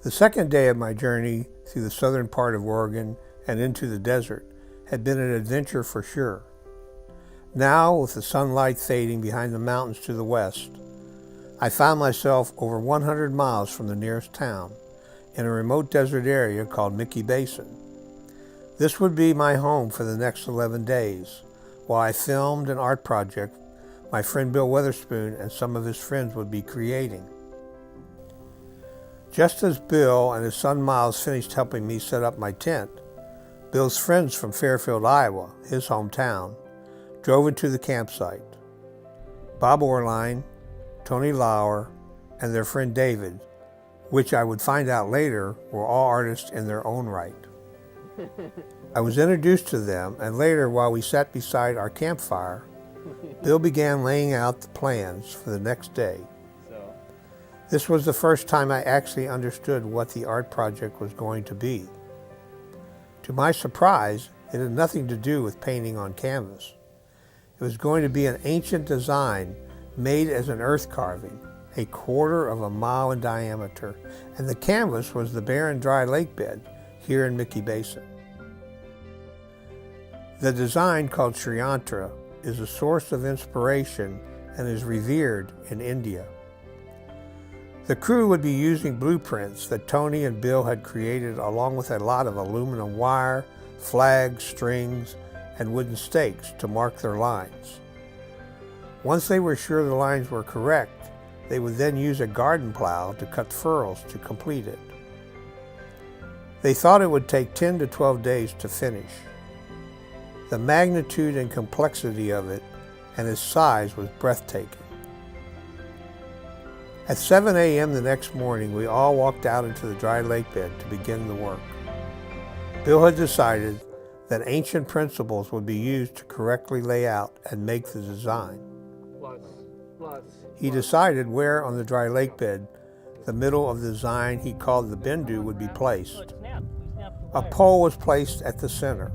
The second day of my journey through the southern part of Oregon and into the desert had been an adventure for sure. Now, with the sunlight fading behind the mountains to the west, I found myself over 100 miles from the nearest town in a remote desert area called Mickey Basin. This would be my home for the next 11 days, while I filmed an art project my friend Bill Weatherspoon and some of his friends would be creating. Just as Bill and his son Miles finished helping me set up my tent, Bill's friends from Fairfield, Iowa, his hometown, drove into the campsite. Bob Orline, Tony Lauer, and their friend David, which I would find out later were all artists in their own right. I was introduced to them, and later, while we sat beside our campfire, Bill began laying out the plans for the next day. This was the first time I actually understood what the art project was going to be. To my surprise, it had nothing to do with painting on canvas. It was going to be an ancient design made as an earth carving, 1/4 of a mile in diameter, and the canvas was the barren dry lake bed here in Mickey Basin. The design, called Sri Yantra, is a source of inspiration and is revered in India. The crew would be using blueprints that Tony and Bill had created, along with a lot of aluminum wire, flags, strings, and wooden stakes to mark their lines. Once they were sure the lines were correct, they would then use a garden plow to cut furrows to complete it. They thought it would take 10 to 12 days to finish. The magnitude and complexity of it and its size was breathtaking. At 7 a.m. the next morning, we all walked out into the dry lake bed to begin the work. Bill had decided that ancient principles would be used to correctly lay out and make the design. He decided where on the dry lake bed the middle of the design he called the bindu would be placed. A pole was placed at the center.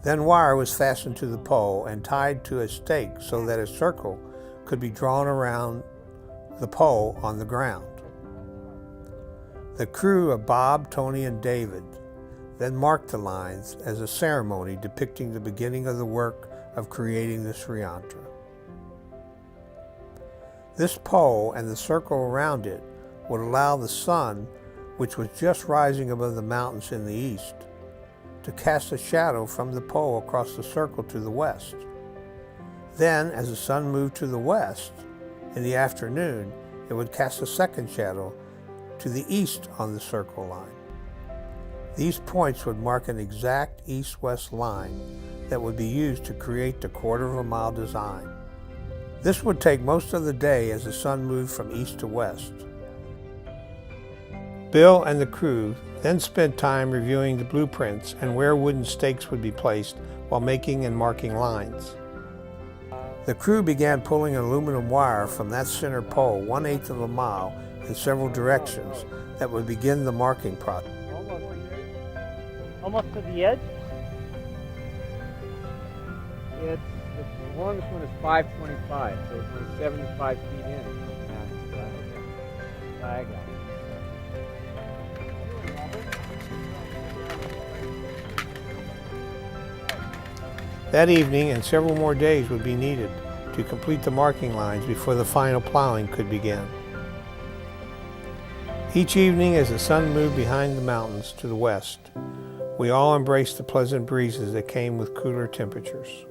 Then wire was fastened to the pole and tied to a stake so that a circle could be drawn around the pole on the ground. The crew of Bob, Tony, and David then marked the lines as a ceremony depicting the beginning of the work of creating the Sri Yantra. This pole and the circle around it would allow the sun, which was just rising above the mountains in the east, to cast a shadow from the pole across the circle to the west. Then, as the sun moved to the west, in the afternoon, it would cast a second shadow to the east on the circle line. These points would mark an exact east-west line that would be used to create the 1/4 of a mile design. This would take most of the day as the sun moved from east to west. Bill and the crew then spent time reviewing the blueprints and where wooden stakes would be placed while making and marking lines. The crew began pulling aluminum wire from that center pole 1/8 of a mile in several directions that would begin the marking process. Almost to the edge? The longest one is 525, so it's only 75 feet in. I got it. That evening and several more days would be needed to complete the marking lines before the final plowing could begin. Each evening, as the sun moved behind the mountains to the west, we all embraced the pleasant breezes that came with cooler temperatures.